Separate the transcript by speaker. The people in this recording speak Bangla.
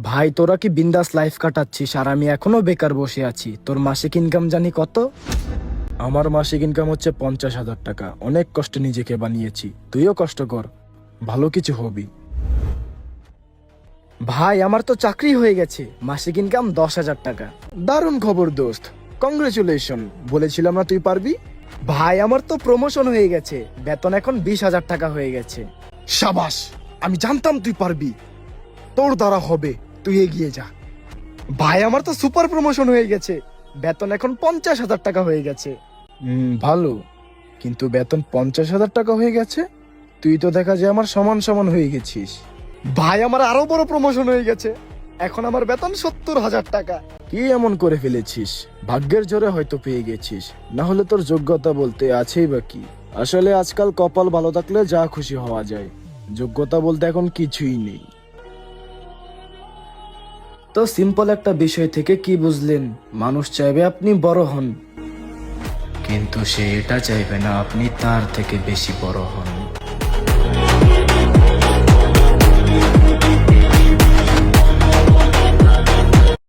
Speaker 1: ভাই তোরা কি বিন্দাস লাইফ কাটাচ্ছিস আর আমি এখনো বেকার বসে আছি। তোর মাসিক ইনকাম জানি কত? আমার মাসিক ইনকাম হচ্ছে 50,000 টাকা। অনেক কষ্টে নিজেকে বানিয়েছি, তুইও কষ্ট কর, ভালো কিছু হবি। ভাই আমার তো চাকরি হয়ে গেছে, মাসিক ইনকাম 10,000 টাকা। দারুণ খবর দোস্ত, কংগ্রেচুলেশন। বলেছিলাম না তুই পারবি। ভাই আমার তো প্রমোশন হয়ে গেছে, বেতন এখন 20,000 টাকা হয়ে গেছে। সাবাস, আমি জানতাম তুই পারবি, তোর দ্বারা হবে, তুই এগিয়ে যা। ভাই আমার তো সুপার প্রমোশন হয়ে গেছে, বেতন এখন 50,000 টাকা হয়ে গেছে। ভালো, কিন্তু বেতন 50,000 টাকা হয়ে গেছে, তুই তো দেখা যায় আমার সমান সমান হয়ে গেছিস। ভাই আমার আরো বড় প্রমোশন হয়ে গেছে, এখন আমার বেতন 70,000 টাকা। কি এমন করে ফেলেছিস? ভাগ্যের জোরে হয়তো পেয়ে গেছিস, না হলে তোর যোগ্যতা বলতে আছেই বা কি। আসলে আজকাল কপাল ভালো থাকলে যা খুশি হওয়া যায়, যোগ্যতা বলতে এখন কিছুই নেই। তো সিম্পল একটা বিষয় থেকে কি বুঝলেন? মানুষ চাইবে আপনি বড় হন, কিন্তু সে এটা চাইবে না আপনি তার থেকে বেশি বড় হন।